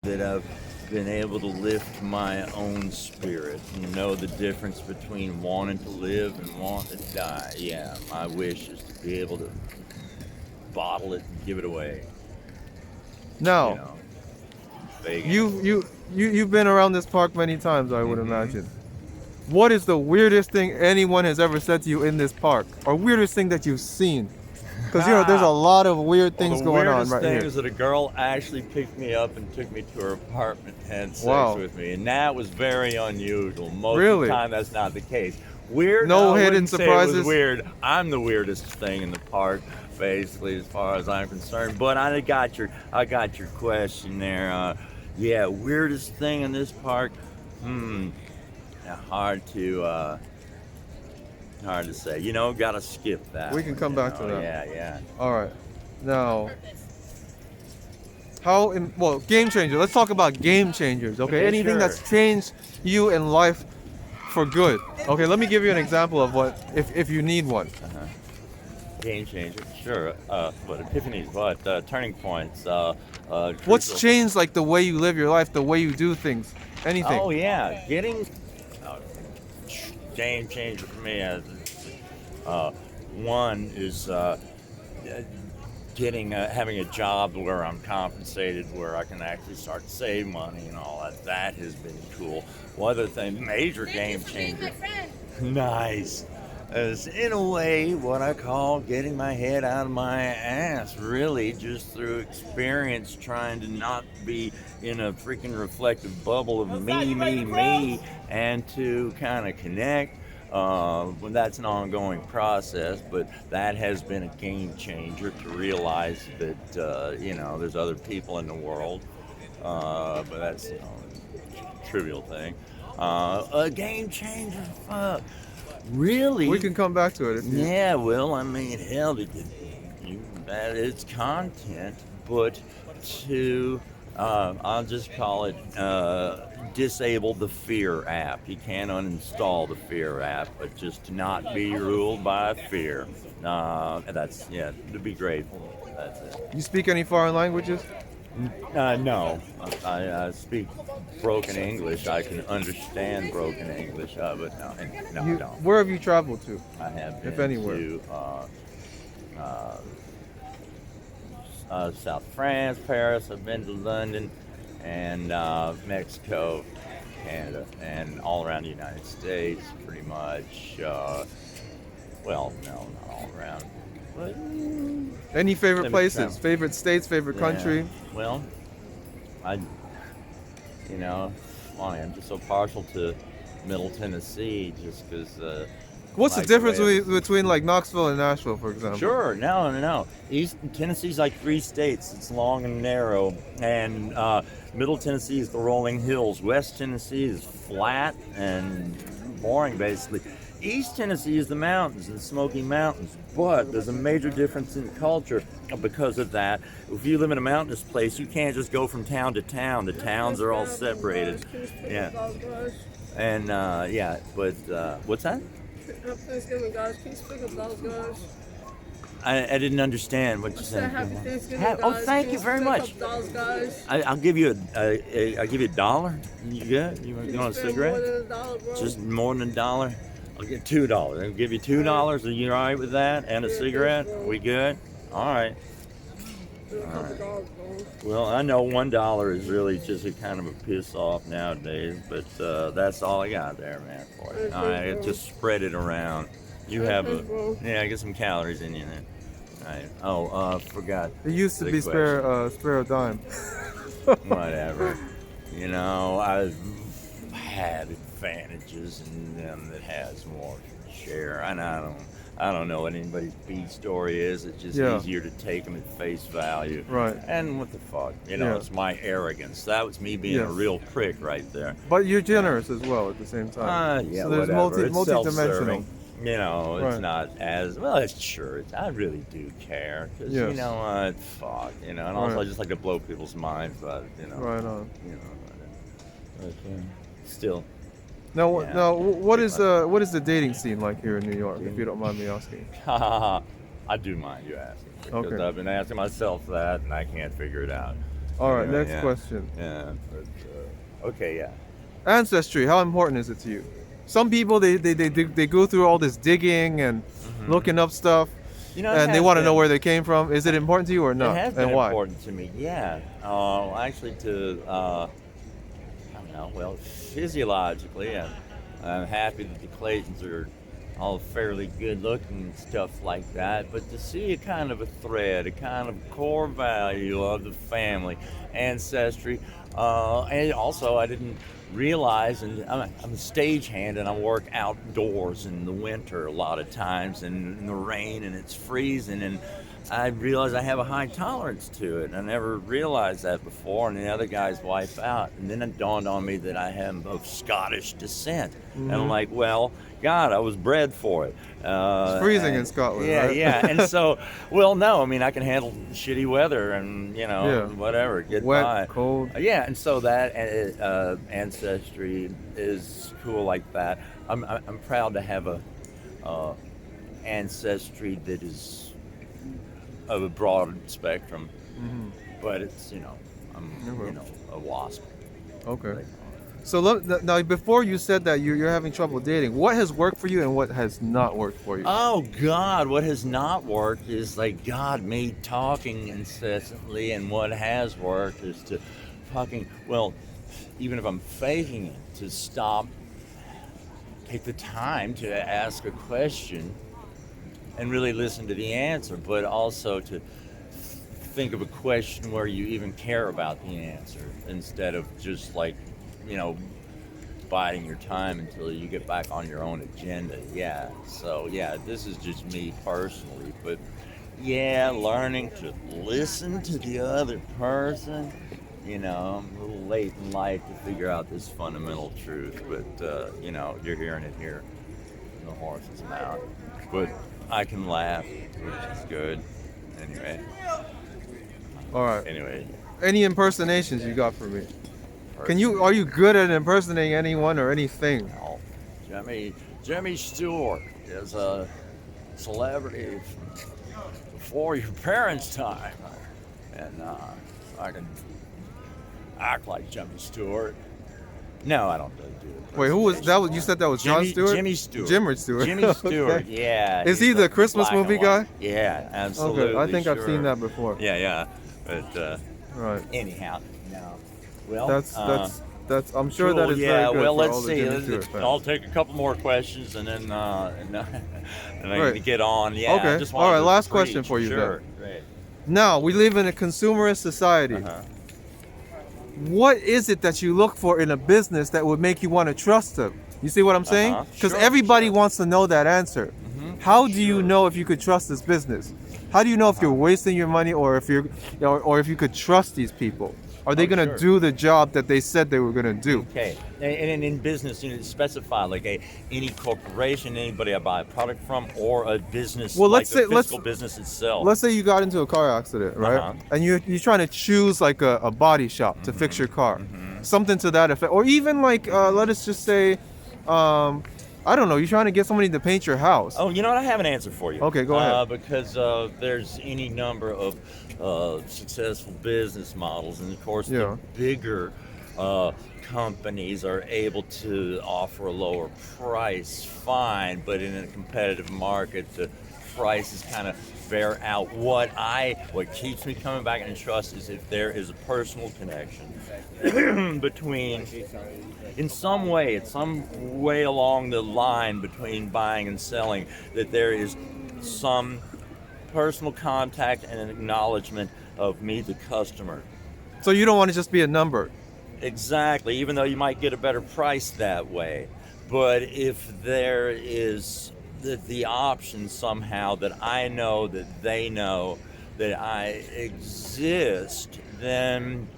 that I've been able to lift my own spirit and know the difference between wanting to live and wanting to die. Yeah, my wish is to be able to bottle it and give it away. You Now, know, vegan. you've been around this park many times, I would Mm-hmm. imagine. What is the weirdest thing anyone has ever said to you in this park, or weirdest thing that you've seen? Because there's a lot of weird Well, things the going on weirdest right thing here. is that a girl actually picked me up and took me to her apartment and had sex Wow. with me, and that was very unusual. Most of the Really? time, that's not the case. Weird? No I hidden wouldn't say it was surprises? weird. I'm the weirdest thing in the park, basically, as far as I'm concerned. But I got your question there. Yeah, weirdest thing in this park. Hmm, hard to hard to say. Gotta skip that. We can come back to that. Yeah, yeah. All right. Now, game changer. Let's talk about game changers. Okay, Okay, anything sure. that's changed you in life for good. Okay, let me give you an example of what if you need one. Uh-huh. Game changer, sure. What epiphanies? What turning points? What's Crucial. changed, like the way you live your life, the way you do things, anything? Oh yeah, getting uh, game changer for me. One is getting having a job where I'm compensated, where I can actually start to save money and all that. That has been cool. One other thing, major game changer. Nice. Is in a way what I call getting my head out of my ass, really, just through experience, trying to not be in a freaking reflective bubble of me, and to kind of connect. Well, that's an ongoing process, but that has been a game changer to realize that, there's other people in the world, but that's a trivial thing. A game changer, fuck. Really? We can come back to it if you. Yeah, well, I mean, hell, that it's content, but to, I'll just call it, disable the fear app. You can't uninstall the fear app, but just to not be ruled by fear. To be grateful. That's it. You speak any foreign languages? No, I speak broken English. I can understand broken English, but no, I don't. Where have you traveled to? I have been If anywhere. to South France, Paris. I've been to London and Mexico, Canada, and all around the United States, pretty much. Well, no, not all around. But, Any favorite Let me places? travel. Favorite states? Favorite country? yeah, well, I, funny, I'm just so partial to Middle Tennessee just because. What's the Like the difference way between like Knoxville and Nashville, for example? Sure, no. East Tennessee's like 3 states. It's long and narrow, and Middle Tennessee is the rolling hills. West Tennessee is flat and boring, basically. East Tennessee is the mountains and Smoky Mountains, but there's a major difference in culture because of that. If you live in a mountainous place, you can't just go from town to town. The towns are all separated. Yeah, and what's that? Thanksgiving, guys. Can you speak of those guys? I didn't understand what you said. Happy Thanksgiving, guys. Oh, thank Can you very speak much. of those guys? I'll give you I'll give you $1. You good? You want a Spend more cigarette? than $1, bro. Just more than $1. I'll get $2. I'll give you $2. Are you all right with that? And a Yeah, cigarette? thanks, bro. We good? All right. Spend a couple dollars, bro. Well, I know $1 is really just a kind of a piss off nowadays, but that's all I got there, man. For you. All right, just spread it around. You have Thanks, bro. get some calories in you then. All right. Oh, forgot. It used to the be question. spare a dime. Whatever. I've had advantages in them that has more to share, and I don't know what anybody's B story is. It's just Yeah. easier to take them at face value. Right. And what the fuck? Yeah. It's my arrogance. That was me being a Yes. real prick right there. But you're generous as well at the same time. Yeah, So there's whatever. It's multi-dimensional. self-serving. It's Right. not as well. I really do care because Yes. you know what, fuck, and also Right. I just like to blow people's minds, but Right on. Still. Now, Yeah. now, what Pretty is the dating scene like here in New York? If you don't mind me asking. I do mind you asking because Okay. I've been asking myself that and I can't figure it out. All right, Anyway, next yeah. question. Yeah. But, okay. Yeah. Ancestry, how important is it to you? Some people they go through all this digging and looking up stuff, You know, it and they has want to know been. where they came from. Is it important to you or It not, has been and why? important to me. Yeah. Actually, to I don't know. Well, physiologically, I'm happy that the Claytons are all fairly good looking and stuff like that. But to see a kind of a thread, a kind of core value of the family, ancestry, and also I didn't realize, and I'm a stagehand and I work outdoors in the winter a lot of times and in the rain and it's freezing and I realized I have a high tolerance to it. I never realized that before, and the other guys wipe out. And then it dawned on me that I am of Scottish descent. And I'm like, well, God, I was bred for it. It's freezing in Scotland, Yeah, right? yeah. And so, well, no, I mean, I can handle shitty weather and, Yeah. whatever, get Wet, by. cold. Yeah, and so that ancestry is cool like that. I'm proud to have a ancestry that is of a broad spectrum, but it's I'm a wasp. Okay. So now, before you said that you're having trouble dating, what has worked for you and what has not worked for you? Oh God, what has not worked is me talking incessantly, and what has worked is to even if I'm faking it, to stop, take the time to ask a question and really listen to the answer, but also to think of a question where you even care about the answer instead of just biding your time until you get back on your own agenda. Yeah. So yeah, this is just me personally, but yeah, learning to listen to the other person. I'm a little late in life to figure out this fundamental truth, but you're hearing it here in the horse's mouth. But I can laugh, which is good. Anyway. All right. Anyway. Any impersonations you got for me? person- Are you good at impersonating anyone or anything? Well, Jimmy Stewart is a celebrity before your parents' time, and I can act like Jimmy Stewart. No, I don't do it. Wait, who was that? You said that was Jon Stewart? Jimmy Stewart. Jimmy Stewart. Jimmy Stewart. Okay. Yeah. Is he's he the Christmas black and movie white. guy? Yeah, absolutely. Okay, I think I've sure. seen that before. Yeah. But Right. anyhow, no. Well, That's. I'm sure cool, that is yeah. very good Well, for let's all the see. Jimmy Stewart fans. I'll take a couple more questions and then and I Right. can get on. Yeah. Okay. I just All wanted right, to last preach. question for you then. Sure. Great. Now we live in a consumerist society. Uh-huh. What is it that you look for in a business that would make you want to trust them? You see what I'm saying? Uh-huh. Because Sure, everybody sure. wants to know that answer. How do you know if you could trust this business? How do you know if you're wasting your money or if you could trust these people? Are they going to sure. do the job that they said they were going to do? Okay, and in business, specify any corporation, anybody I buy a product from, or a business, Well, the physical business itself. Let's say you got into a car accident, right? Uh-huh. And you're trying to choose like a body shop to fix your car, something to that effect, or even let us just say, I don't know, you're trying to get somebody to paint your house. Oh, you know what? I have an answer for you. Okay, go ahead. Because there's any number of successful business models, and of course, Yeah. the bigger companies are able to offer a lower price. Fine, but in a competitive market, the prices kind of bear out. What keeps me coming back and trust is if there is a personal connection between. In some way along the line between buying and selling, that there is some personal contact and an acknowledgement of me, the customer. So you don't want to just be a number. Exactly, even though you might get a better price that way. But if there is the option somehow that I know that they know that I exist, then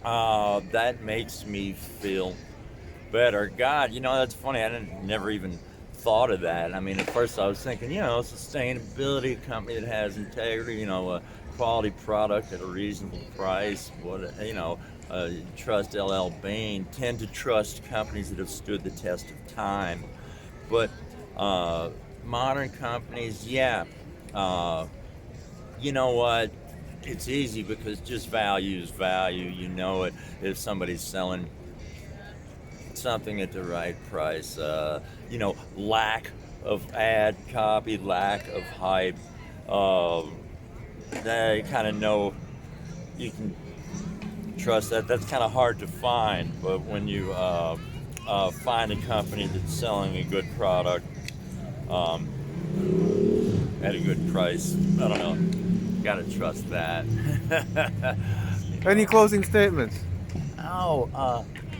that makes me feel better. God, that's funny. I never even thought of that. I mean, at first I was thinking, sustainability, a company that has integrity, a quality product at a reasonable price. Trust LL Bean. Tend to trust companies that have stood the test of time. But modern companies, you know what? it's easy because just value is value. You know it if somebody's selling something at the right price. Lack of ad copy, lack of hype. They kind of know you can trust that. That's kind of hard to find, but when you find a company that's selling a good product at a good price, I don't know. You gotta trust that. Any closing statements?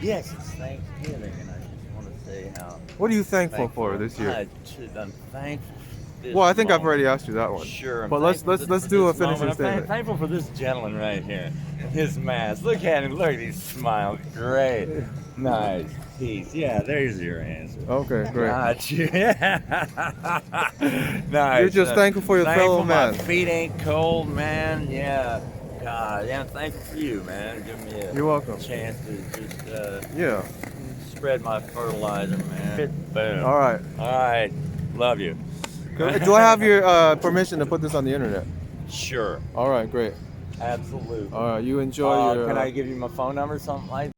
Yes, it's Thanksgiving, and I just want to say how What are you thankful thankful for this year? I'm thankful. For this Well, I think I've moment. already asked you that one. Sure. But let's do a finishing I'm statement. thankful for this gentleman right here. His mask. Look at him. Look, he smiles. Great. Nice. Peace. Yeah, there's your answer. Okay, great. Got you. Nice. You're just thankful for your fellow man. My feet ain't cold, man. Yeah. God, yeah, I'm thankful for you, man. Give me a You're welcome. chance to just Yeah. spread my fertilizer, man. Boom. All right. All right. Love you. Do I have your permission to put this on the internet? Sure. All right, great. Absolutely. All right, you enjoy your. Can I give you my phone number or something like that?